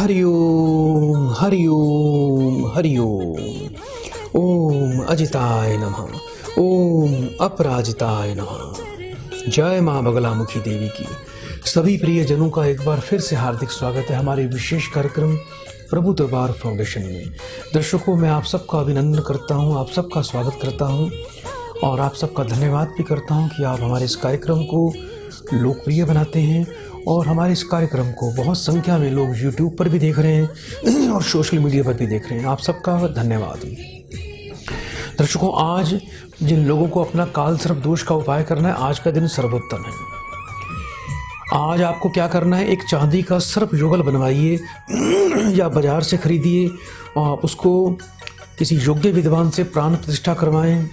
हरि ओम हरि ओम हरि ओम। ओम अजिताय नमः। ओम अपराजिताय नमः। जय माँ बगलामुखी देवी की। सभी प्रियजनों का एक बार फिर से हार्दिक स्वागत है हमारे विशेष कार्यक्रम प्रभु दरबार फाउंडेशन में। दर्शकों, मैं आप सबका अभिनंदन करता हूँ, आप सबका स्वागत करता हूँ और आप सबका धन्यवाद भी करता हूँ कि आप हमारे इस कार्यक्रम को लोकप्रिय बनाते हैं और हमारे इस कार्यक्रम को बहुत संख्या में लोग YouTube पर भी देख रहे हैं और सोशल मीडिया पर भी देख रहे हैं। आप सबका धन्यवाद। दर्शकों, आज जिन लोगों को अपना काल सर्प दोष का उपाय करना है, आज का दिन सर्वोत्तम है। आज आपको क्या करना है, एक चांदी का सर्प युगल बनवाइए या बाजार से खरीदिए और उसको किसी योग्य विद्वान से प्राण प्रतिष्ठा करवाएं,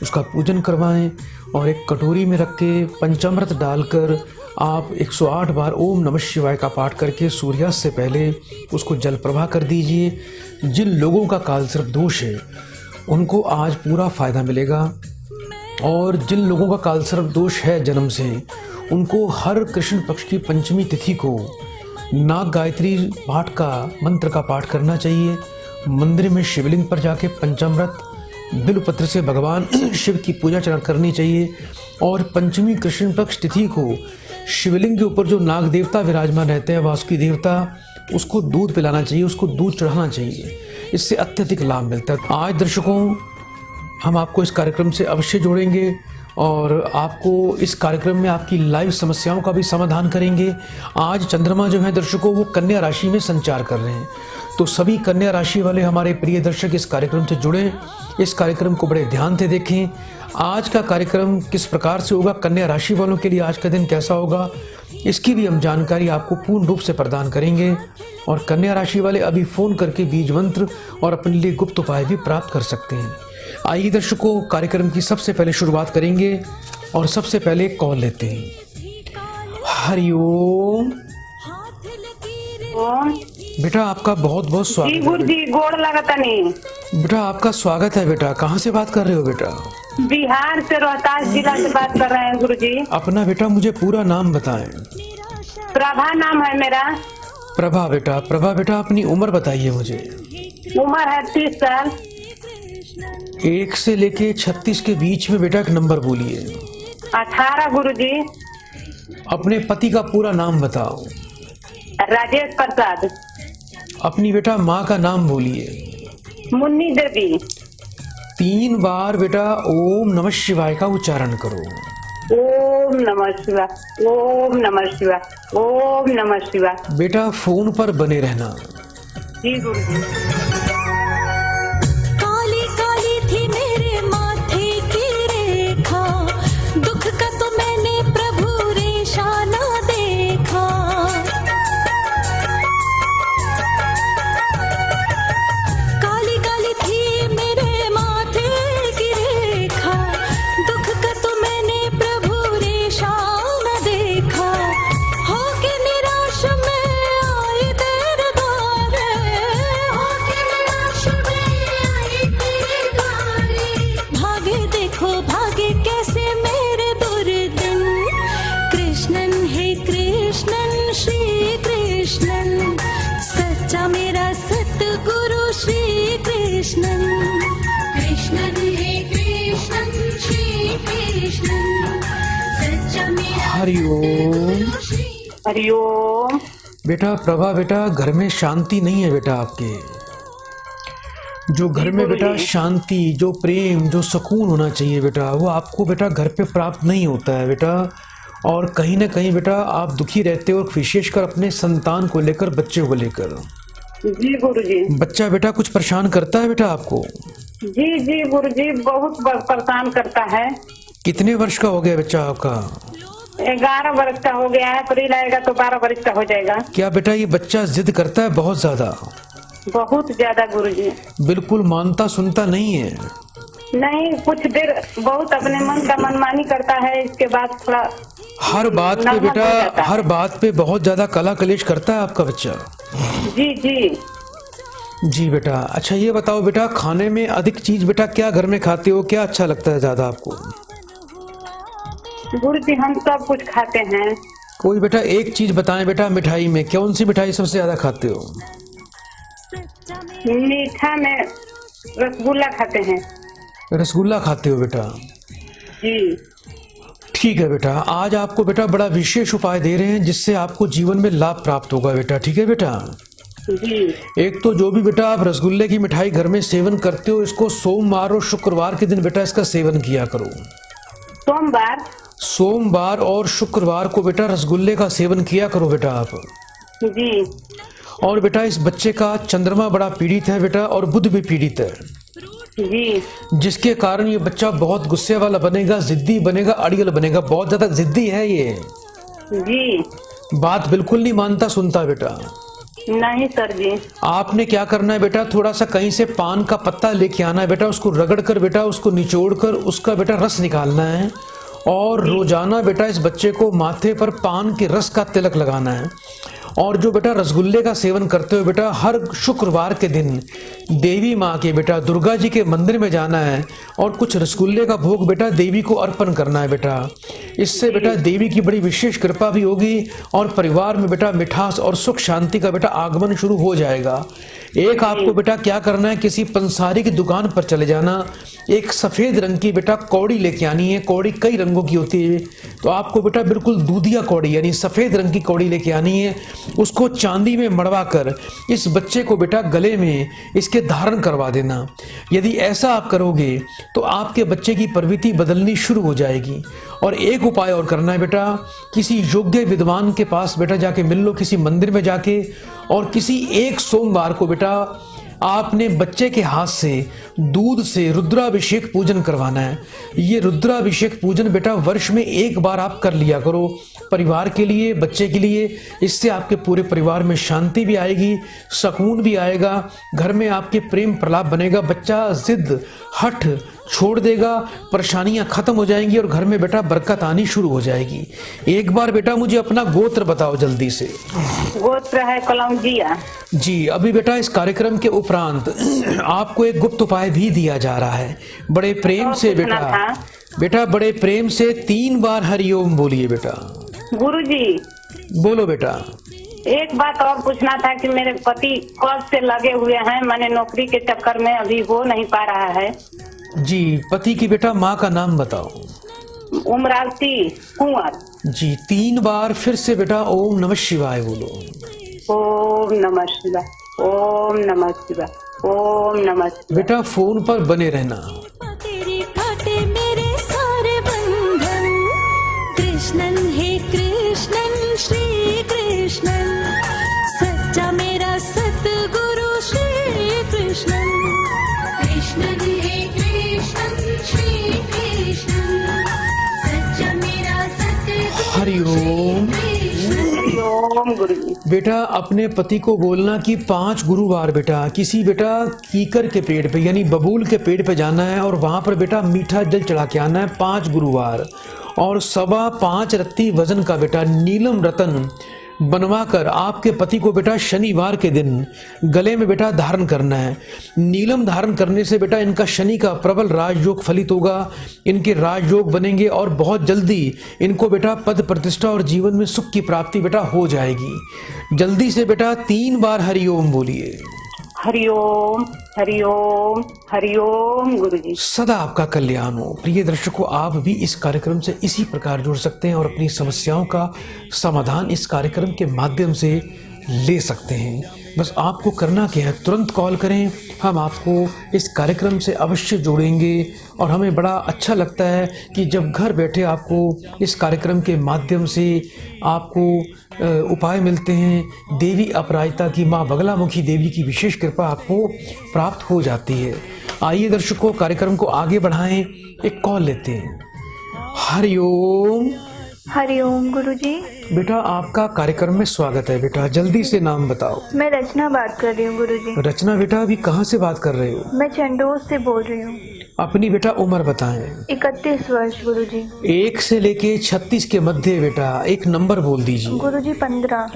उसका पूजन करवाएं और एक कटोरी में रख के पंचामृत डालकर आप 108 बार ओम नमः शिवाय का पाठ करके सूर्यास्त से पहले उसको जल प्रवाह कर दीजिए। जिन लोगों का काल सर्प दोष है उनको आज पूरा फ़ायदा मिलेगा और जिन लोगों का काल सर्प दोष है जन्म से, उनको हर कृष्ण पक्ष की पंचमी तिथि को नाग गायत्री पाठ का मंत्र का पाठ करना चाहिए। मंदिर में शिवलिंग पर जाके पंचामृत बिल्वपत्र से भगवान शिव की पूजा अर्चना करनी चाहिए और पंचमी कृष्ण पक्ष तिथि को शिवलिंग के ऊपर जो नाग देवता विराजमान रहते हैं, वासुकी देवता, उसको दूध पिलाना चाहिए, उसको दूध चढ़ाना चाहिए। इससे अत्यधिक लाभ मिलता है। आज दर्शकों, हम आपको इस कार्यक्रम से अवश्य जोड़ेंगे और आपको इस कार्यक्रम में आपकी लाइव समस्याओं का भी समाधान करेंगे। आज चंद्रमा जो है दर्शकों, वो कन्या राशि में संचार कर रहे हैं, तो सभी कन्या राशि वाले हमारे प्रिय दर्शक इस कार्यक्रम से जुड़ें, इस कार्यक्रम को बड़े ध्यान से देखें। आज का कार्यक्रम किस प्रकार से होगा, कन्या राशि वालों के लिए आज का दिन कैसा होगा, इसकी भी हम जानकारी आपको पूर्ण रूप से प्रदान करेंगे और कन्या राशि वाले अभी फ़ोन करके बीज मंत्र और अपने लिए गुप्त उपाय भी प्राप्त कर सकते हैं। आइए दर्शकों, कार्यक्रम की सबसे पहले शुरुआत करेंगे और सबसे पहले कॉल लेते हैं। हरि ओम। बेटा आपका बहुत बहुत स्वागत है। गुरुजी गोड़ लगता नहीं। बेटा आपका स्वागत है। बेटा कहाँ से बात कर रहे हो बेटा? बिहार से, रोहतास जिला से बात कर रहे हैं गुरुजी। अपना बेटा मुझे पूरा नाम बताएं। प्रभा नाम है मेरा। प्रभा बेटा, प्रभा बेटा अपनी उम्र बताइए मुझे। उम्र है 30 साल। 1 से लेके 36 के बीच में बेटा एक नंबर बोलिए। 18 गुरुजी। अपने पति का पूरा नाम बताओ। राजेश प्रसाद। अपनी बेटा माँ का नाम बोलिए। मुन्नी देवी। 3 बार बेटा ओम नमः शिवाय का उच्चारण करो। ओम नमः शिवाय, ओम नमः शिवाय, ओम नमः शिवाय। बेटा फोन पर बने रहना। जी गुरुजी। काली काली थी मेरे माथे की रेखा, दुख का तो मैंने प्रभु रेशा ना देखा। काली काली थी मेरे माथे की रेखा, दुख का तो मैंने प्रभु रेशा ना देखा। होके निराश में आई तेरे द्वारे, होके निराश में आई तेरे द्वारे। भागे देखो भागे कैसे मेरे दुर्दिन, कृष्णन है कृष्णन श्री कृष्णन, सच्चा मेरा सतगुरु श्री कृष्णन। कृष्णन है कृष्णन श्री कृष्णन, सच्चा मेरा हरि ओम। हरिओम। बेटा प्रभा बेटा, घर में शांति नहीं है बेटा आपके। जो घर में बेटा शांति, जो प्रेम, जो सुकून होना चाहिए बेटा, वो आपको बेटा घर पे प्राप्त नहीं होता है बेटा। और कहीं ना कहीं बेटा आप दुखी रहते हो, और विशेषकर अपने संतान को लेकर, बच्चे को लेकर। जी गुरुजी। बच्चा बेटा कुछ परेशान करता है बेटा आपको? जी जी गुरुजी, बहुत परेशान करता है। कितने वर्ष का हो गया बच्चा आपका? 11 वर्ष का हो गया है। अप्रैल आएगा तो 12 वर्ष का हो जाएगा। क्या बेटा ये बच्चा जिद करता है बहुत ज्यादा? बहुत ज्यादा गुरुजी। बिल्कुल मानता सुनता नहीं है? नहीं, कुछ देर बहुत अपने मन का मनमानी करता है, इसके बाद थोड़ा हर बात पे नॉर्मल हो बेटा, जाता है। हर बात पे बहुत ज्यादा कला कलेश करता है आपका बच्चा? जी जी। जी बेटा। अच्छा ये बताओ बेटा, खाने में अधिक चीज बेटा क्या घर में खाते हो, क्या अच्छा लगता है ज्यादा आपको? गुरुजी हम सब कुछ खाते हैं। कोई बेटा एक चीज बताएं बेटा, मिठाई में कौन सी मिठाई सबसे ज्यादा खाते हो? मीठा में रसगुल्ला खाते हैं। रसगुल्ला खाते हो बेटा? जी ठीक है बेटा, आज आपको बेटा बड़ा विशेष उपाय दे रहे हैं जिससे आपको जीवन में लाभ प्राप्त होगा बेटा। ठीक है बेटा? जी एक तो जो भी बेटा आप रसगुल्ले की मिठाई घर में सेवन करते हो, इसको सोमवार और शुक्रवार के दिन बेटा इसका सेवन किया करो। सोमवार और शुक्रवार को बेटा रसगुल्ले का सेवन किया करो बेटा आप। जी और बेटा इस बच्चे का चंद्रमा बड़ा पीड़ित है बेटा, और बुध भी पीड़ित है, जी जिसके कारण ये बच्चा बहुत गुस्से वाला बनेगा, जिद्दी बनेगा, अड़ियल बनेगा। बहुत ज्यादा जिद्दी है ये, जी बात बिल्कुल नहीं मानता सुनता बेटा। नहीं सर जी। आपने क्या करना है बेटा, थोड़ा सा कहीं से पान का पत्ता लेके आना है बेटा, उसको रगड़ कर बेटा, उसको निचोड़ कर उसका बेटा रस निकालना है, और रोजाना बेटा इस बच्चे को माथे पर पान के रस का तिलक लगाना है। और जो बेटा रसगुल्ले का सेवन करते हो बेटा, हर शुक्रवार के दिन देवी माँ के बेटा दुर्गा जी के मंदिर में जाना है और कुछ रसगुल्ले का भोग बेटा देवी को अर्पण करना है बेटा। इससे बेटा देवी की बड़ी विशेष कृपा भी होगी और परिवार में बेटा मिठास और सुख शांति का बेटा आगमन शुरू हो जाएगा। एक आपको बेटा क्या करना है, किसी पंसारी की दुकान पर चले जाना, एक सफेद रंग की बेटा कौड़ी लेके आनी है। कौड़ी कई रंगों की होती है, तो आपको बेटा बिल्कुल दूधिया कौड़ी यानी सफेद रंग की कौड़ी लेके आनी है। उसको चांदी में मड़वा कर इस बच्चे को बेटा गले में इसके धारण करवा देना। यदि ऐसा आप करोगे तो आपके बच्चे की प्रवृत्ति बदलनी शुरू हो जाएगी। और एक उपाय और करना है बेटा, किसी योग्य विद्वान के पास बेटा जाके मिल लो, किसी मंदिर में जाके, और किसी एक सोमवार को बेटा आपने बच्चे के हाथ से दूध से रुद्राभिषेक पूजन करवाना है। ये रुद्राभिषेक पूजन बेटा वर्ष में एक बार आप कर लिया करो, परिवार के लिए, बच्चे के लिए। इससे आपके पूरे परिवार में शांति भी आएगी, सुकून भी आएगा, घर में आपके प्रेम प्रलाप बनेगा, बच्चा जिद हठ छोड़ देगा, परेशानियां खत्म हो जाएंगी और घर में बेटा बरकत आनी शुरू हो जाएगी। एक बार बेटा मुझे अपना गोत्र बताओ जल्दी से। गोत्र है कलौजिया। जी, अभी बेटा इस कार्यक्रम के उपरांत आपको एक गुप्त उपाय भी दिया जा रहा है। बड़े प्रेम से बेटा बड़े प्रेम से 3 बार हरिओम बोलिए बेटा। गुरुजी बोलो बेटा। एक बात और पूछना था कि मेरे पति कब से लगे हुए हैं, मैंने नौकरी के चक्कर में अभी हो नहीं पा रहा है। जी, पति की बेटा माँ का नाम बताओ। उमरावती कुंवर। जी, 3 बार फिर से बेटा ओम नमः शिवाय बोलो। ओम नमः शिवाय, ओम नमः शिवाय, ओम नमः शिवाय। बेटा फोन पर बने रहना। तेरे काटे मेरे सारे बंधन, कृष्णन हे कृष्णन श्री कृष्णन, सच्चा मेरा सतगुरु श्री कृष्णन। कृष्णन हे कृष्णन श्री कृष्णन, सच्चा मेरा सतगुरु हरिओम। ओम गुरुजी। बेटा अपने पति को बोलना कि 5 गुरुवार बेटा किसी बेटा कीकर के पेड़ पे यानी बबूल के पेड़ पे जाना है और वहां पर बेटा मीठा जल चढ़ा के आना है 5 गुरुवार। और 5.25 रत्ती वजन का बेटा नीलम रतन बनवा कर आपके पति को बेटा शनिवार के दिन गले में बेटा धारण करना है। नीलम धारण करने से बेटा इनका शनि का प्रबल राजयोग फलित होगा, इनके राजयोग बनेंगे और बहुत जल्दी इनको बेटा पद प्रतिष्ठा और जीवन में सुख की प्राप्ति बेटा हो जाएगी। जल्दी से बेटा 3 बार हरिओम बोलिए। हरिओम हरिओम हरिओम गुरुजी। सदा आपका कल्याण हो। प्रिय दर्शकों, आप भी इस कार्यक्रम से इसी प्रकार जुड़ सकते हैं और अपनी समस्याओं का समाधान इस कार्यक्रम के माध्यम से ले सकते हैं। बस आपको करना क्या है, तुरंत कॉल करें, हम आपको इस कार्यक्रम से अवश्य जोड़ेंगे। और हमें बड़ा अच्छा लगता है कि जब घर बैठे आपको इस कार्यक्रम के माध्यम से आपको उपाय मिलते हैं। देवी अपराजिता की माँ बगलामुखी देवी की विशेष कृपा आपको प्राप्त हो जाती है। आइए दर्शकों, कार्यक्रम को आगे बढ़ाएं, एक कॉल लेते हैं। हरिओम। हरिओम गुरुजी। बेटा आपका कार्यक्रम में स्वागत है। बेटा जल्दी से नाम बताओ। मैं रचना बात कर रही हूँ गुरुजी। रचना बेटा अभी कहाँ से बात कर रहे हो? मैं चंडोज से बोल रही हूँ। अपनी बेटा उम्र बताएं। 31 वर्ष गुरुजी। 1 से लेके 36 के मध्य बेटा एक नंबर बोल दीजिए। गुरुजी 15।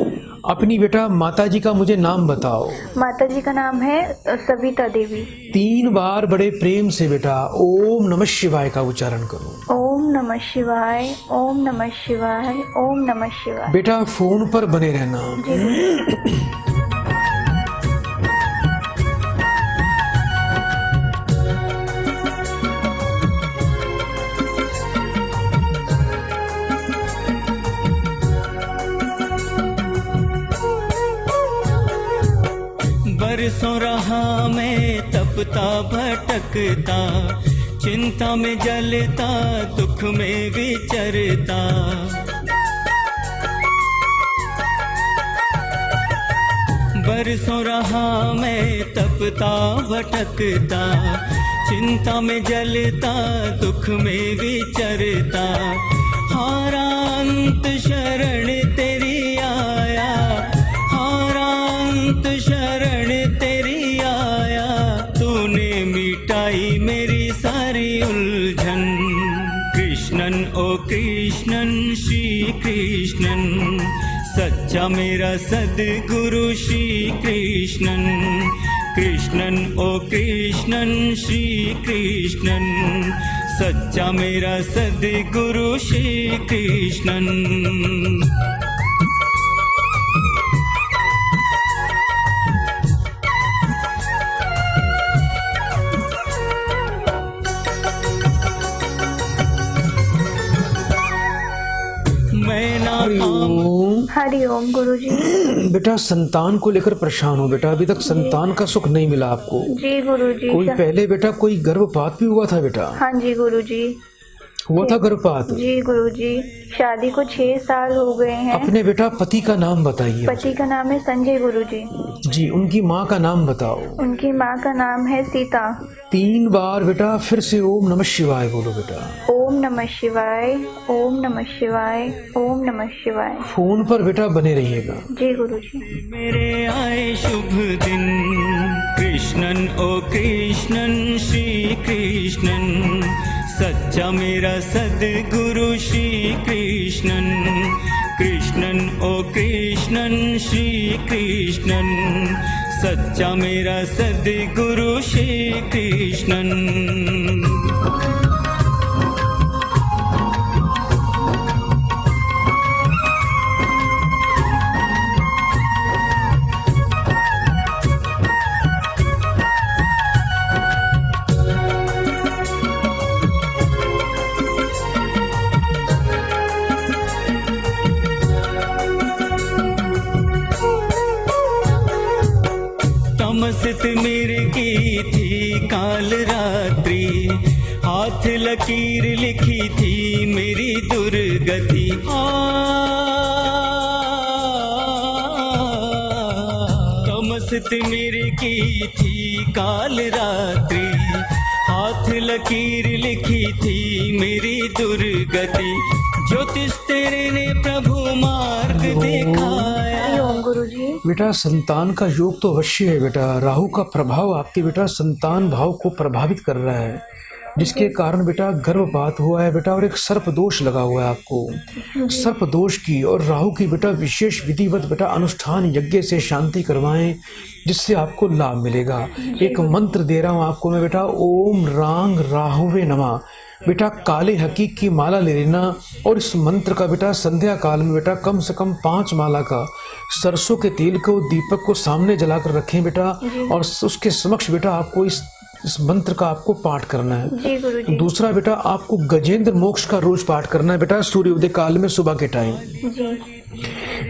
अपनी बेटा माता जी का मुझे नाम बताओ। माता जी का नाम है सविता देवी। 3 बार बड़े प्रेम से बेटा ओम नमः शिवाय का उच्चारण करो। ओम नमः शिवाय, ओम नमः शिवाय, ओम नमः शिवाय। बेटा फोन पर बने रहना। जी गुरुजी। बरसों रहा मैं तपता भटकता, चिंता में जलता दुख में विचरता। बरसों रहा मैं तपता भटकता, चिंता में जलता दुख में विचरता। हारा अंत शरण तेरी आया, हारा अंत शरण तेरी आया। तूने मिटाई मेरी सारी उलझन। कृष्णन ओ कृष्णन श्री कृष्णन, सच्चा मेरा सद्गुरु श्री कृष्णन। कृष्णन ओ कृष्णन श्री कृष्णन, सच्चा मेरा सद्गुरु श्री कृष्णन। मैं ना हरिओम। हरिओम गुरुजी। बेटा संतान को लेकर परेशान हो बेटा, अभी तक संतान का सुख नहीं मिला आपको। जी गुरुजी। कोई पहले बेटा कोई गर्भपात भी हुआ था बेटा? हाँ जी गुरुजी। हुआ था गर्भपात? जी गुरुजी, शादी को 6 साल हो गए हैं। अपने बेटा पति का नाम बताइए। पति का नाम है संजय गुरुजी। जी, उनकी माँ का नाम बताओ। उनकी माँ का नाम है सीता। 3 बार बेटा फिर से ओम नमः शिवाय बोलो बेटा। ओम नमः शिवाय, ओम नमः शिवाय, ओम नमः शिवाय। फोन पर बेटा बने रहिएगा। जी गुरुजी। मेरे आए शुभ दिन। कृष्णन ओ कृष्णन श्री कृष्णन, सच्चा मेरा सद्गुरु श्री कृष्णन। कृष्णन ओ कृष्णन श्री कृष्णन, सच्चा मेरा सद्गुरु श्री कृष्णन। तमसित मेरे की थी काल रात्रि, हाथ लकीर लिखी थी मेरी दुर्गति। तमसित मेरे की थी काल रात्रि, हाथ लकीर लिखी थी मेरी दुर्गति। ज्योतिष तेरे ने प्रभु मार्ग दिखाया। हरिओम गुरुजी। बेटा संतान का योग तो अवश्य है बेटा। राहु का प्रभाव आपके बेटा संतान भाव को प्रभावित कर रहा है, जिसके कारण बेटा गर्भपात हुआ है बेटा, और एक सर्प दोष लगा हुआ है आपको। सर्प दोष की और राहु की बेटा विशेष विधिवत बेटा अनुष्ठान यज्ञ से शांति करवाएं, जिससे आपको लाभ मिलेगा। एक मंत्र दे रहा हूँ आपको मैं बेटा, ओम रांग राहुवे नमः। बेटा काले हकीक की माला ले लेना, और इस मंत्र का बेटा संध्या काल में बेटा कम से कम 5 माला का सरसों के तेल को दीपक को सामने जलाकर रखें बेटा, और उसके समक्ष बेटा आपको इस मंत्र का आपको पाठ करना है। जी गुरुजी। दूसरा बेटा आपको गजेंद्र मोक्ष का रोज पाठ करना है बेटा, सूर्योदय काल में सुबह के टाइम। जी।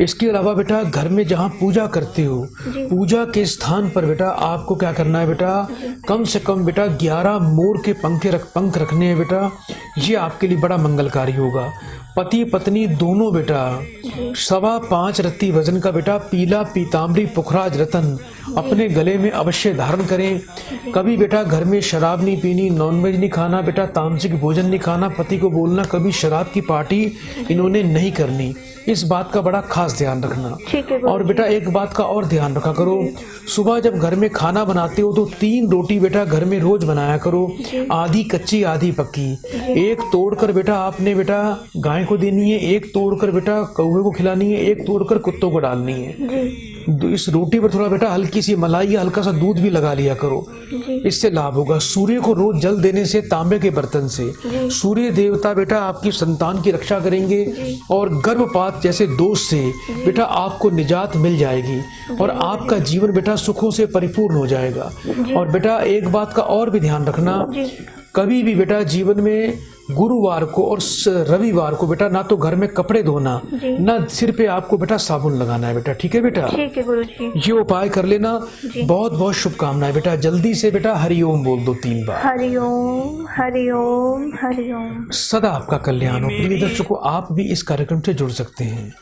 इसके अलावा बेटा घर में जहाँ पूजा करते हो, पूजा के स्थान पर बेटा आपको क्या करना है बेटा, कम से कम बेटा 11 मोर के पंख रखने हैं बेटा। ये आपके लिए बड़ा मंगलकारी होगा। पति पत्नी दोनों बेटा 5.25 रत्ती वजन का बेटा पीला पीताम्बरी पुखराज रतन अपने गले में अवश्य धारण करें। कभी बेटा घर में शराब नहीं पीनी, नॉनवेज नहीं खाना बेटा, तामसिक भोजन नहीं खाना। पति को बोलना कभी शराब की पार्टी इन्होंने नहीं करनी, इस बात का बड़ा खास ध्यान रखना। ठीक है। और बेटा एक बात का और ध्यान रखा करो, सुबह जब घर में खाना बनाते हो तो 3 रोटी बेटा घर में रोज बनाया करो, आधी कच्ची आधी पक्की। एक तोड़कर बेटा आपने बेटा गाय को देनी है, एक तोड़कर बेटा कौवे को खिलानी है, एक तोड़कर कुत्तों को डालनी है। इस रोटी पर थोड़ा बेटा हल्की सी मलाई या हल्का सा दूध भी लगा लिया करो, इससे लाभ होगा। सूर्य को रोज जल देने से, तांबे के बर्तन से, सूर्य देवता बेटा आपकी संतान की रक्षा करेंगे और गर्भपात जैसे दोष से बेटा आपको निजात मिल जाएगी और आपका जीवन बेटा सुखों से परिपूर्ण हो जाएगा। और बेटा एक बात का और भी ध्यान रखना, कभी भी बेटा जीवन में गुरुवार को और रविवार को बेटा ना तो घर में कपड़े धोना, ना सिर पे आपको बेटा साबुन लगाना है बेटा। ठीक है बेटा? ठीक है गुरुजी। ये उपाय कर लेना। बहुत बहुत शुभकामनाएं बेटा। जल्दी से बेटा हरिओम बोल दो 3 बार। हरिओम हरिओम हरिओम। सदा आपका कल्याण हो। प्रिय दर्शकों, आप भी इस कार्यक्रम से जुड़ सकते हैं।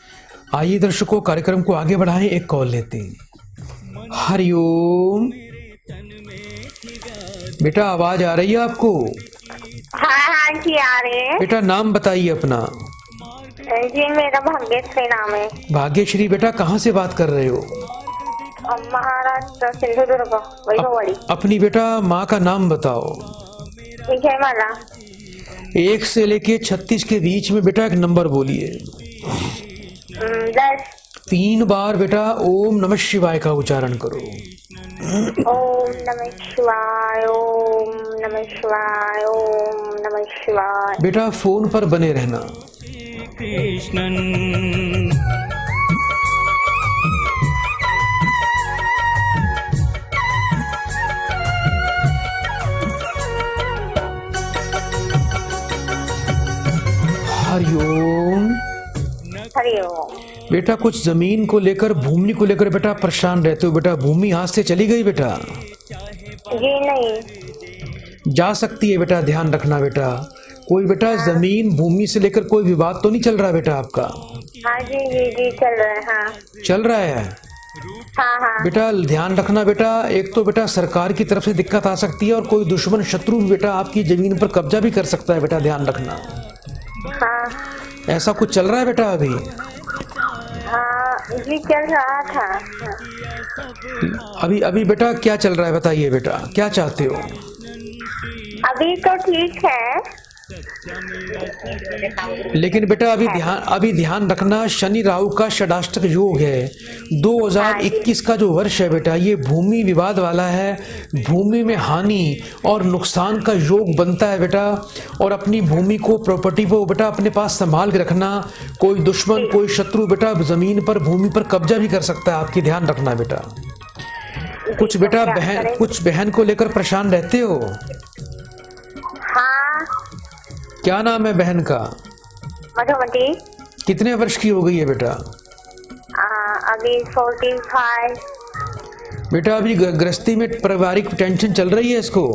आइए दर्शकों, कार्यक्रम को आगे बढ़ाएं, एक कॉल लेते हैं। हरिओम बेटा, आवाज आ रही है आपको? हाँ जी आ रहे हैं। बेटा नाम बताइए अपना। जी मेरा भाग्यश्री नाम है। भाग्यश्री बेटा, कहाँ से बात कर रहे हो? महाराष्ट्र सिंधुदुर्ग वैभववाड़ी। अपनी बेटा माँ का नाम बताओ। विजयमाला। 1 से लेके 36 के बीच में बेटा एक नंबर बोलिए। 10। 3 बार बेटा ओम नमः शिवाय का उच्चारण करो। ओम नमः शिवाय, ओम नमः शिवाय, ओम नमः शिवाय। बेटा फोन पर बने रहना। कृष्णन हरिओम। हरिओम। बेटा कुछ जमीन को लेकर, भूमि को लेकर बेटा परेशान रहते हो बेटा। भूमि हाथ से चली गई बेटा? जी नहीं। जा सकती है बेटा, ध्यान रखना बेटा। कोई बेटा जमीन भूमि से लेकर कोई विवाद तो नहीं चल रहा बेटा आपका? हाँ जी जी जी चल रहा है। हाँ चल रहा है। हाँ हाँ। बेटा ध्यान रखना बेटा, एक तो बेटा सरकार की तरफ से दिक्कत आ सकती है और कोई दुश्मन शत्रु भी बेटा आपकी जमीन पर कब्जा भी कर सकता है बेटा, ध्यान रखना। हाँ ऐसा कुछ चल रहा है बेटा अभी? हाँ जी चल रहा था। अभी अभी बेटा क्या चल रहा है बताइए बेटा, क्या चाहते हो? अभी तो ठीक है। लेकिन बेटा अभी ध्यान रखना, शनि राहु का षडाष्टक योग है। 2021 का जो वर्ष है बेटा, ये भूमि विवाद वाला है। भूमि में हानि और नुकसान का योग बनता है बेटा। और अपनी भूमि को, प्रॉपर्टी को बेटा अपने पास संभाल के रखना। कोई दुश्मन, कोई शत्रु बेटा जमीन पर, भूमि पर कब्जा भी कर सकता है आपकी, ध्यान रखना बेटा। कुछ बेटा कुछ बहन को लेकर परेशान रहते हो? हाँ। क्या नाम है बहन का? मधुमती। कितने वर्ष की हो गई है बेटा? अभी 45। बेटा अभी गृहस्थी में पारिवारिक टेंशन चल रही है इसको?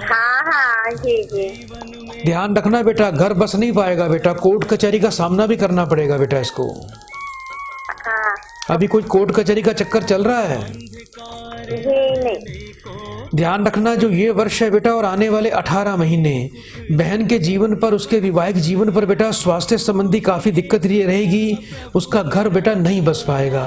हाँ हाँ जी जी। ध्यान रखना बेटा, घर बस नहीं पाएगा बेटा, कोर्ट कचहरी का सामना भी करना पड़ेगा बेटा इसको। हाँ। अभी कोई कोर्ट कचहरी का चक्कर चल रहा है? जी नहीं। ध्यान रखना, जो ये वर्ष है बेटा और आने वाले 18 महीने बहन के जीवन पर, उसके वैवाहिक जीवन पर बेटा स्वास्थ्य संबंधी काफ़ी दिक्कत रहेगी। उसका घर बेटा नहीं बस पाएगा।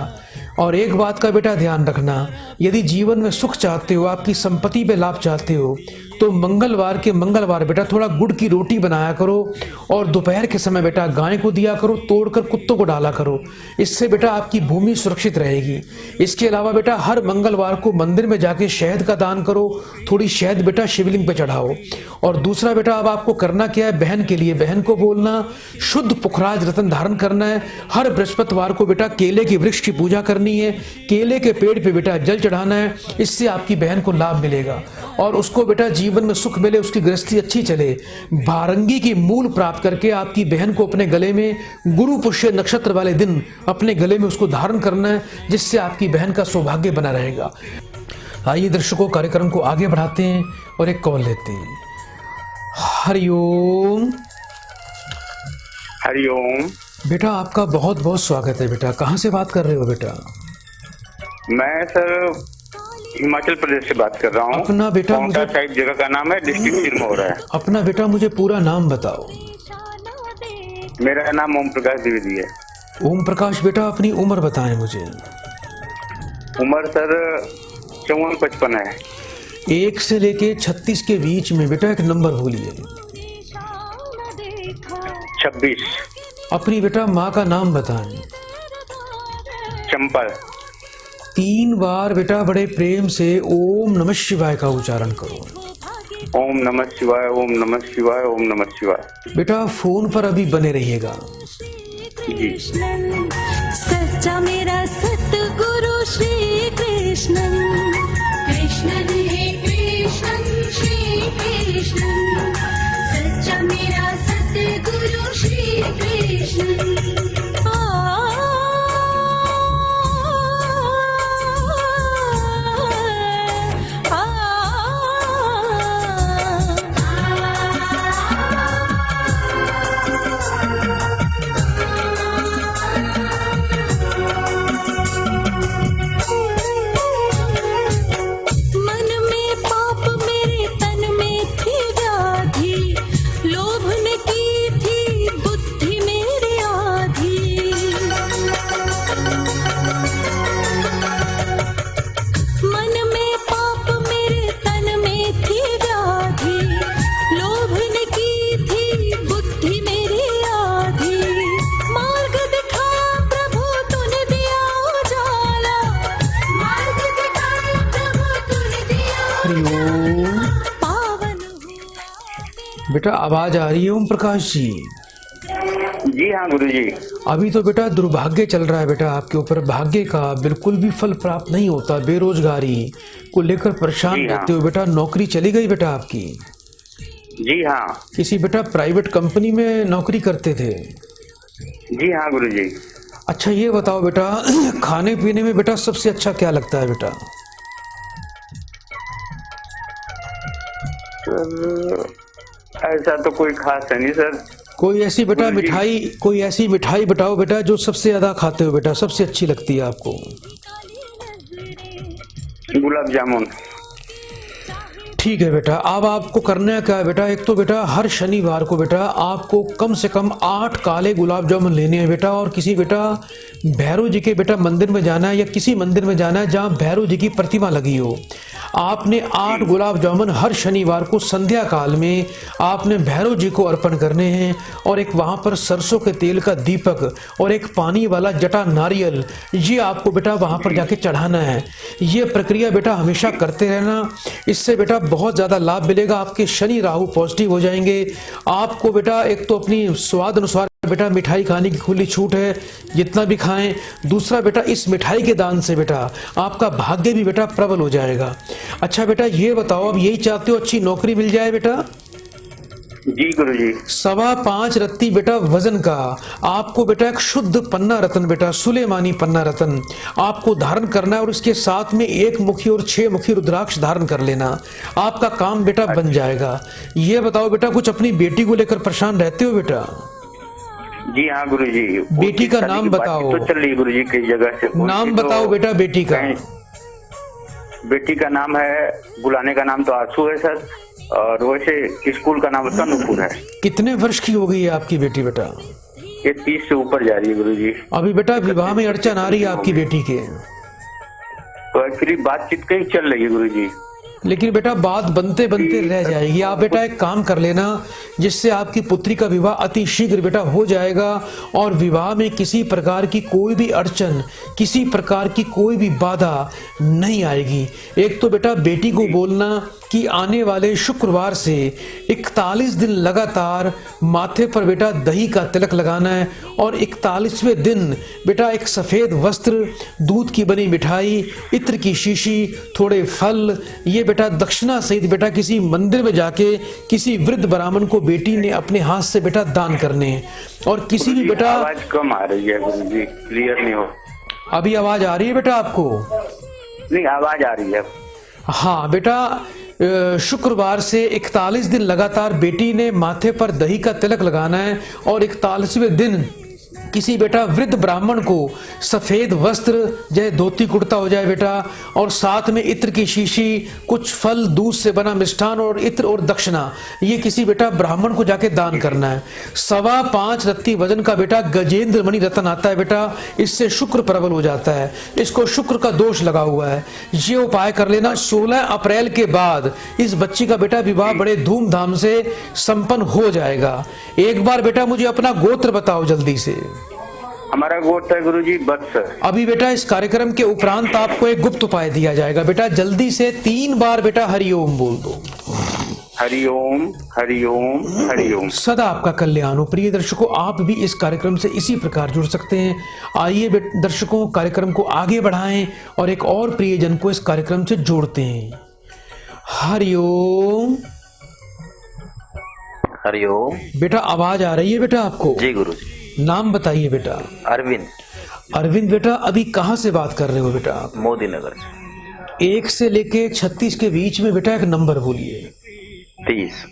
और एक बात का बेटा ध्यान रखना, यदि जीवन में सुख चाहते हो, आपकी संपत्ति पे लाभ चाहते हो, तो मंगलवार बेटा थोड़ा गुड़ की रोटी बनाया करो और दोपहर के समय बेटा गाय को दिया करो, तोड़कर कुत्तों को डाला करो। इससे बेटा आपकी भूमि सुरक्षित रहेगी। इसके अलावा बेटा हर मंगलवार को मंदिर में जाके शहद का दान करो, थोड़ी शहद बेटा शिवलिंग पे चढ़ाओ। और दूसरा बेटा अब आपको करना क्या है, बहन के लिए बहन को बोलना शुद्ध पुखराज रत्न धारण करना है। हर बृहस्पतिवार को बेटा केले के वृक्ष की पूजा करनी है, केले के पेड़ पे बेटा जल चढ़ाना है। इससे आपकी बहन को लाभ मिलेगा और उसको बेटा जीवन में सुख मिले, उसकी गृहस्थी अच्छी चले। भारंगी की मूल प्राप्त करके आपकी बहन को अपने गले में गुरु पुष्य नक्षत्र वाले दिन अपने गले में उसको धारण करना है, जिससे आपकी बहन का सौभाग्य बना रहेगा। आइए दर्शकों, कार्यक्रम को आगे बढ़ाते हैं और एक कॉल लेते हैं। हरिओम। हरिओम। बेटा आपका बहुत बहुत स्वागत है बेटा। कहाँ से बात कर रहे हो बेटा? मैं सर हिमाचल प्रदेश से बात कर रहा हूँ। अपना बेटा मुझे साइड जगह का नाम है, डिस्ट्रिक्ट सिरमौर है। अपना बेटा मुझे पूरा नाम बताओ। मेरा नाम ओम प्रकाश द्विवेदी है। ओम प्रकाश बेटा अपनी उम्र बताएं मुझे। उम्र सर 54-55 है। 1 से लेके 36 के बीच में बेटा एक नंबर बोलिए। 26। अपनी बेटा माँ का नाम बताएं। चंपा। 3 बार बेटा बड़े प्रेम से ओम नमः शिवाय का उच्चारण करो। ओम नमः शिवाय, ओम नमः शिवाय, ओम नमः शिवाय। बेटा फोन पर अभी बने रहिएगा। जी। सच्चा मेरा सतगुरु श्री कृष्णन, कृष्णन हे कृष्णन श्री कृष्णन, सच्चा मेरा सतगुरु श्री कृष्णन। बेटा आवाज आ रही है ओम प्रकाश जी? जी हाँ गुरुजी। अभी तो बेटा दुर्भाग्य चल रहा है बेटा आपके ऊपर, भाग्य का बिल्कुल भी फल प्राप्त नहीं होता, बेरोजगारी को लेकर परेशान जी हाँ। रहते हो बेटा। नौकरी चली गई बेटा आपकी? जी हाँ। किसी बेटा प्राइवेट कंपनी में नौकरी करते थे? जी हाँ गुरुजी। अच्छा ये बताओ बेटा खाने पीने में बेटा सबसे अच्छा क्या लगता है बेटा? सर ऐसा तो कोई खास है नहीं सर। कोई ऐसी बेटा गुरुजी। मिठाई, कोई ऐसी मिठाई बताओ बेटा जो सबसे ज्यादा खाते हो बेटा, सबसे अच्छी लगती है आपको? गुलाब जामुन। ठीक है बेटा, अब आपको करना क्या है बेटा, एक तो बेटा हर शनिवार को बेटा आपको कम से कम 8 काले गुलाब जामुन लेने हैं बेटा, और किसी बेटा भैरव जी के बेटा मंदिर में जाना है या किसी मंदिर में जाना है जहाँ भैरव जी की प्रतिमा लगी हो। आपने 8 गुलाब जामुन हर शनिवार को संध्या काल में आपने भैरव जी को अर्पण करने हैं, और एक वहाँ पर सरसों के तेल का दीपक और एक पानी वाला जटा नारियल, ये आपको बेटा वहाँ पर जाके चढ़ाना है। ये प्रक्रिया बेटा हमेशा करते रहना, इससे बेटा बहुत ज़्यादा लाभ मिलेगा। आपके शनि राहु पॉजिटिव हो जाएंगे। आपको बेटा एक तो अपनी स्वाद अनुसार बेटा मिठाई खाने की खुली छूट है, जितना भी खाएं। दूसरा बेटा इस मिठाई के दान से बेटा आपका भाग्य भी बेटा प्रबल हो जाएगा। अच्छा बेटा ये बताओ, अब यही चाहते हो अच्छी नौकरी मिल जाए बेटा? जी गुरुजी। 5.25 रत्ती बेटा वजन का आपको बेटा एक शुद्ध पन्ना रत्न बेटा, सुलेमानी पन्ना रत्न आपको धारण करना है, और इसके साथ में 1 मुखी और 6 मुखी रुद्राक्ष धारण कर लेना। आपका काम बेटा बन जाएगा। ये बताओ बेटा कुछ अपनी बेटी को लेकर परेशान रहते हो बेटा? जी हाँ गुरुजी। बेटी का नाम बताओ। तो चल रही गुरुजी कई जगह से। नाम बताओ बेटा बेटी का। बेटी का नाम है, बुलाने का नाम तो आंसू है सर, और वैसे स्कूल का नाम तनुपुर है। कितने वर्ष की हो गई है आपकी बेटी बेटा? ये 30 से ऊपर जा रही है गुरुजी। अभी बेटा विवाह में अड़चन आ रही है आपकी बेटी के? तो एक्चुअली बातचीत कहीं चल रही है गुरुजी। लेकिन बेटा बात बनते बनते रह जाएगी। आप बेटा एक काम कर लेना, जिससे आपकी पुत्री का विवाह अति शीघ्र बेटा हो जाएगा, और विवाह में किसी प्रकार की कोई भी अड़चन, किसी प्रकार की कोई भी बाधा नहीं आएगी। एक तो बेटा बेटी को बोलना कि आने वाले शुक्रवार से 41 दिन लगातार माथे पर बेटा दही का तिलक लगाना है, और 41वें दिन बेटा एक सफेद वस्त्र, दूध की बनी मिठाई, इत्र की शीशी, थोड़े फल, ये बेटा दक्षिणा सहित बेटा किसी मंदिर में जाके किसी वृद्ध ब्राह्मण को बेटी ने अपने हाथ से बेटा दान करने हैं। और किसी भी बेटा आवाज कम आ रही है गुरुजी, क्लियर नहीं हो। अभी आवाज आ रही है बेटा आपको? नहीं आवाज आ रही है। हाँ बेटा, शुक्रवार से 41 दिन लगातार बेटी ने माथे पर दही का तिलक लगाना है, और 41वें दिन किसी बेटा वृद्ध ब्राह्मण को सफेद वस्त्र, जय धोती कुर्ता हो जाए बेटा, और साथ में इत्र की शीशी, कुछ फल, दूध से बना मिष्ठान और इत्र और दक्षिणा, ये किसी बेटा ब्राह्मण को जाके दान करना है। 5.25 रत्ती वजन का बेटा गजेंद्र मणि रत्न आता है बेटा, इससे शुक्र प्रबल हो जाता है। इसको शुक्र का दोष लगा हुआ है। ये उपाय कर लेना। 16 अप्रैल के बाद इस बच्ची का बेटा विवाह बड़े धूमधाम से संपन्न हो जाएगा। एक बार बेटा मुझे अपना गोत्र बताओ जल्दी से। हमारा गोत्र है गुरुजी वत्स। अभी बेटा इस कार्यक्रम के उपरांत आपको एक गुप्त उपाय दिया जाएगा। बेटा जल्दी से 3 बार बेटा हरिओम बोल दो। हरिओम हरिओम हरिओम। सदा आपका कल्याण हो। प्रिय दर्शकों, आप भी इस कार्यक्रम से इसी प्रकार जुड़ सकते हैं। आइए दर्शकों, कार्यक्रम को आगे बढ़ाएं और एक और प्रियजन को इस कार्यक्रम से जोड़ते हैं। हरिओम। हरिओम। बेटा आवाज आ रही है बेटा आपको? जी गुरुजी। नाम बताइए बेटा। अरविंद। अरविंद बेटा अभी कहाँ से बात कर रहे हो बेटा आप? मोदी नगर से। 1 से लेके 36 के बीच में बेटा एक नंबर बोलिए। 30।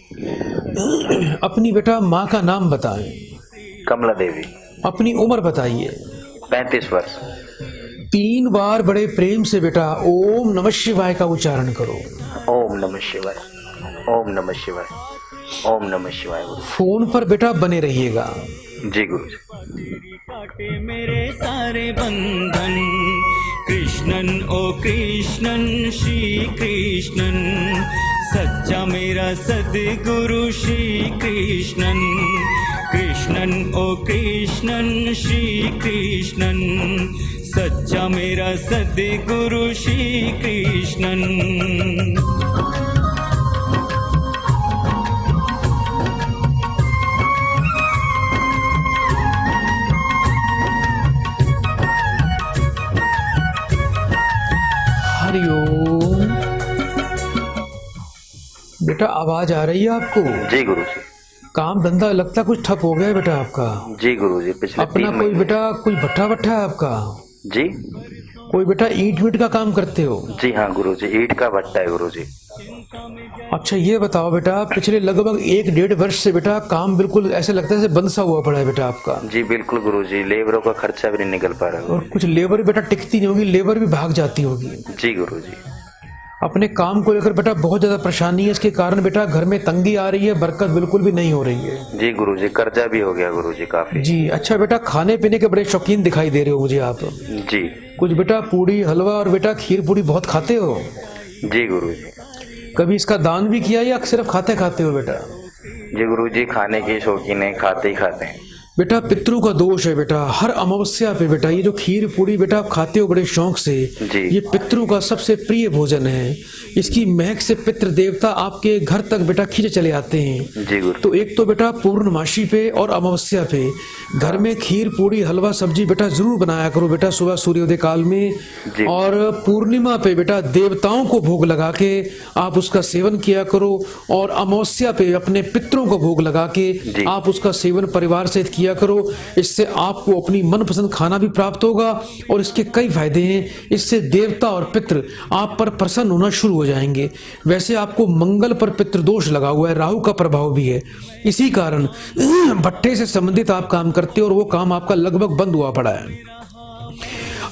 अपनी बेटा माँ का नाम बताएं। कमला देवी। अपनी उम्र बताइए। 35 वर्ष। 3 बार बड़े प्रेम से बेटा ओम नमः शिवाय का उच्चारण करो। ओम नमः शिवाय, ओम नमः शिवाय, ओम नमः शिवाय। गुरु फोन पर बेटा बने रहिएगा। जी गुरुजी। काटे मेरे सारे बंधन, कृष्णन ओ कृष्णन श्री कृष्णन, सच्चा मेरा सद्गुरु श्री कृष्णन, कृष्णन ओ कृष्णन श्री कृष्णन, सच्चा मेरा सद्गुरु श्री कृष्णन। हरिओम। बेटा आवाज आ रही है आपको? जी गुरुजी। काम धंधा लगता कुछ ठप हो गया है बेटा आपका? जी गुरुजी। पिछले अपना 3 कोई महीने। बेटा कोई भट्ठा वट्ठा है आपका? जी। कोई बेटा ईंट वीट का काम करते हो? जी हाँ गुरुजी, ईंट का भट्टा है गुरुजी। अच्छा ये बताओ बेटा, पिछले लगभग 1-1.5 वर्ष से बेटा काम बिल्कुल ऐसे लगता है जैसे बंद सा हुआ पड़ा है बेटा आपका। जी बिल्कुल गुरुजी, लेबरों का खर्चा भी नहीं निकल पा रहा। और कुछ लेबर बेटा टिकती नहीं होगी, लेबर भी भाग जाती होगी। जी गुरुजी। अपने काम को लेकर बेटा बहुत ज्यादा परेशानी है, इसके कारण बेटा घर में तंगी आ रही है, बरकत बिल्कुल भी नहीं हो रही है। जी गुरुजी, कर्जा भी हो गया गुरुजी काफी। जी। अच्छा बेटा खाने पीने के बड़े शौकीन दिखाई दे रहे हो मुझे आप। जी। कुछ बेटा पूड़ी हलवा और बेटा खीर पूड़ी बहुत खाते हो? जी गुरुजी। कभी इसका दान भी किया या सिर्फ खाते खाते हो बेटा? जी गुरुजी, खाने के शौकीन है, खाते ही खाते हैं। बेटा पितरों का दोष है बेटा। हर अमावस्या पे बेटा ये जो खीर पूड़ी बेटा आप खाते हो बड़े शौक से, ये पितरों का सबसे प्रिय भोजन है। इसकी महक से पितृ देवता आपके घर तक बेटा खींचे चले आते हैं। जी गुरु। तो एक तो बेटा पूर्णमासी पे और अमावस्या पे घर में खीर पूड़ी हलवा सब्जी बेटा जरूर बनाया करो बेटा सुबह सूर्योदय काल में। और पूर्णिमा पे बेटा देवताओं को भोग लगा के आप उसका सेवन किया करो। और अमावस्या पे अपने पितरों को भोग लगा के आप उसका सेवन परिवार सहित किया करो। इससे आपको अपनी मनपसंद खाना भी प्राप्त होगा और इसके कई फायदे हैं। इससे देवता और पितृ आप पर प्रसन्न होना शुरू हो जाएंगे। वैसे आपको मंगल पर पितृदोष लगा हुआ है, राहु का प्रभाव भी है। इसी कारण भट्टे से संबंधित आप काम करते हो और वो काम आपका लगभग बंद हुआ पड़ा है।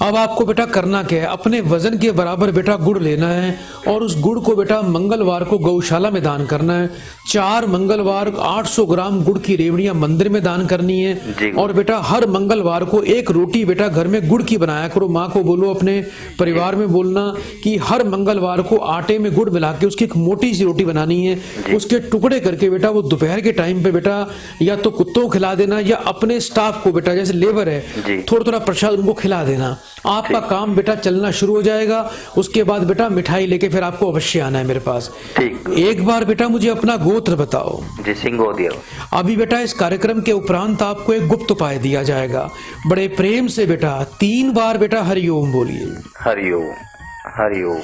अब आपको बेटा करना क्या है, अपने वजन के बराबर बेटा गुड़ लेना है और उस गुड़ को बेटा मंगलवार को गौशाला में दान करना है। 4 मंगलवार 800 ग्राम गुड़ की रेवड़ियां मंदिर में दान करनी है। और बेटा हर मंगलवार को एक रोटी बेटा घर में गुड़ की बनाया करो। माँ को बोलो, अपने परिवार में बोलना कि हर मंगलवार को आटे में गुड़ मिला के उसकी एक मोटी सी रोटी बनानी है। उसके टुकड़े करके बेटा वो दोपहर के टाइम पे बेटा या तो कुत्तों को खिला देना या अपने स्टाफ को बेटा जैसे लेबर है थोड़ा थोड़ा प्रसाद उनको खिला देना। आपका काम बेटा चलना शुरू हो जाएगा। उसके बाद बेटा मिठाई लेके फिर आपको अवश्य आना है मेरे पास। एक बार बेटा मुझे अपना गोत्र बताओ। जी सिंगोदिया। अभी बेटा इस कार्यक्रम के उपरांत आपको एक गुप्त उपाय दिया जाएगा। बड़े प्रेम से बेटा 3 बार बेटा हरिओम बोलिए। हरिओम हरिओम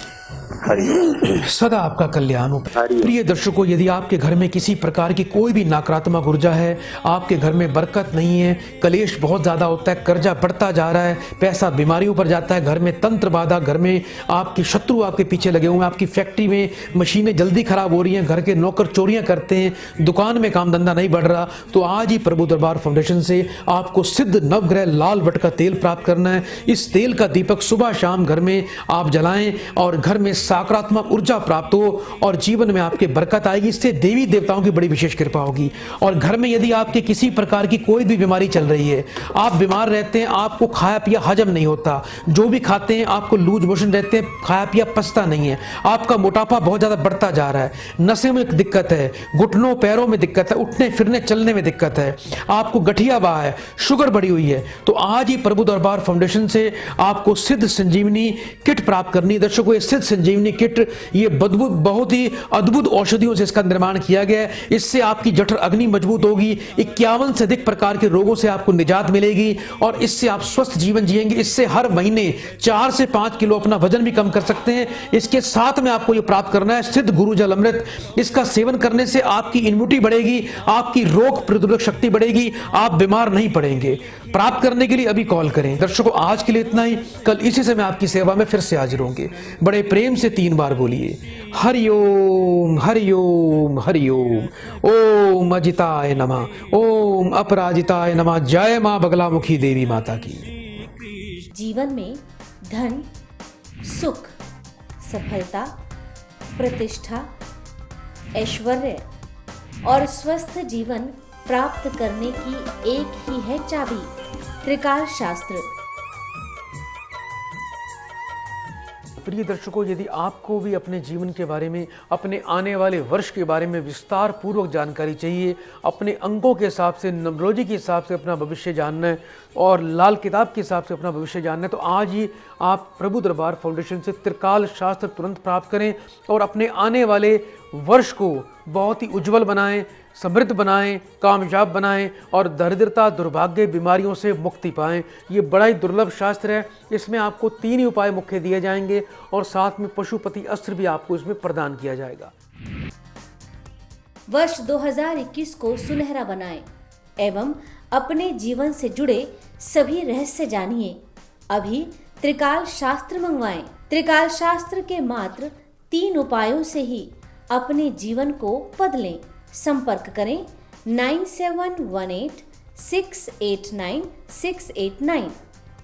हरिओम। सदा आपका कल्याण हो। प्रिय दर्शकों, यदि आपके घर में किसी प्रकार की कोई भी नकारात्मक ऊर्जा है, आपके घर में बरकत नहीं है, कलेश बहुत ज्यादा होता है, कर्जा बढ़ता जा रहा है, पैसा बीमारियों पर जाता है, घर में तंत्र बाधा, घर में आपके शत्रु आपके पीछे लगे हुए हैं, आपकी फैक्ट्री में मशीनें जल्दी खराब हो रही हैं, घर के नौकर चोरियां करते हैं, दुकान में काम धंधा नहीं बढ़ रहा, तो आज ही प्रभु दरबार फाउंडेशन से आपको सिद्ध नवग्रह लाल बट का तेल प्राप्त करना है। इस तेल का दीपक सुबह शाम घर में आप जलाएं और घर घर में सकारात्मक ऊर्जा प्राप्त हो और जीवन में आपके बरकत आएगी। इससे देवी देवताओं की बड़ी विशेष कृपा होगी। और घर में यदि आपके किसी प्रकार की कोई भी बीमारी चल रही है, आप बीमार रहते हैं, आपको खाया पिया हजम नहीं होता, जो भी खाते हैं आपको लूज मोशन रहते हैं, खाया पिया पचता नहीं है, आपका मोटापा बहुत ज्यादा बढ़ता जा रहा है, नसें में दिक्कत है, घुटनों पैरों में दिक्कत है, उठने फिरने चलने में दिक्कत है, आपको गठिया बहा है, शुगर बढ़ी हुई है, तो आज ही प्रभु दरबार फाउंडेशन से आपको सिद्ध संजीवनी किट प्राप्त करनी है। दर्शकों, ये सिद्ध संजीवनी किट ये बहुत ही अद्भुत औषधियों से इसका निर्माण किया गया है। इससे आपकी जठर अग्नि मजबूत होगी, 51 से अधिक प्रकार के रोगों से आपको निजात मिलेगी और इससे आप स्वस्थ जीवन जिएंगे। इससे हर महीने 4 से 5 किलो अपना वजन भी कम कर सकते हैं। इसके साथ में आपको ये प्राप्त करना है सिद्ध गुरु जल अमृत। इसका सेवन करने से आपकी इम्यूनिटी बढ़ेगी, आपकी रोग प्रतिरोधक शक्ति बढ़ेगी, आप बीमार नहीं पड़ेंगे। प्राप्त करने के लिए अभी कॉल करें। दर्शकों, आज के लिए इतना ही। कल इसी समय आपकी सेवा में फिर से हाजिर होंगे। बड़े प्रेम से 3 बार बोलिए हरिओम हरिओम हरिओम। ओम अजिताय नमः, ओम अपराजिताय नमः। जय मां बगलामुखी देवी माता की। जीवन में धन, सुख, सफलता, प्रतिष्ठा, ऐश्वर्य और स्वस्थ जीवन प्राप्त करने की एक ही है चाबी, त्रिकाल शास्त्र। प्रिय दर्शकों, यदि आपको भी अपने जीवन के बारे में, अपने आने वाले वर्ष के बारे में विस्तार पूर्वक जानकारी चाहिए, अपने अंकों के हिसाब से, न्यूमरोलॉजी के हिसाब से अपना भविष्य जानना है और लाल किताब के हिसाब से अपना भविष्य जानना है, तो आज ही आप प्रभु दरबार फाउंडेशन से त्रिकाल शास्त्र तुरंत प्राप्त करें और अपने आने वाले वर्ष को बहुत ही उज्जवल बनाएं, समृद्ध बनाएं, कामयाब बनाएं और दरिद्रता, दुर्भाग्य, बीमारियों से मुक्ति पाएं। ये बड़ा ही दुर्लभ शास्त्र है। इसमें आपको 3 ही उपाय मुख्य दिए जाएंगे और साथ में पशुपति अस्त्र भी आपको इसमें प्रदान किया जाएगा। वर्ष 2021 को सुनहरा बनाएं एवं अपने जीवन से जुड़े सभी रहस्य जानिए। अभी त्रिकाल शास्त्र मंगवाएं। त्रिकाल शास्त्र के मात्र 3 उपायों से ही अपने जीवन को बदलें। संपर्क करें 9718689689।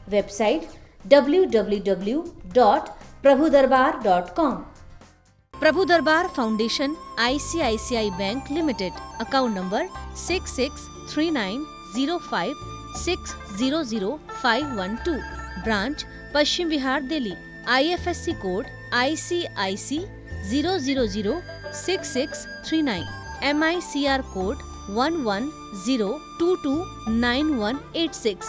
Website www.prabhudarbar.com। Prabhu Darbar foundation ICICI bank limited. Account number 663905600512। Branch Paschim Vihar Delhi. IFSC code ICIC 0006639। MICR code 1102299186।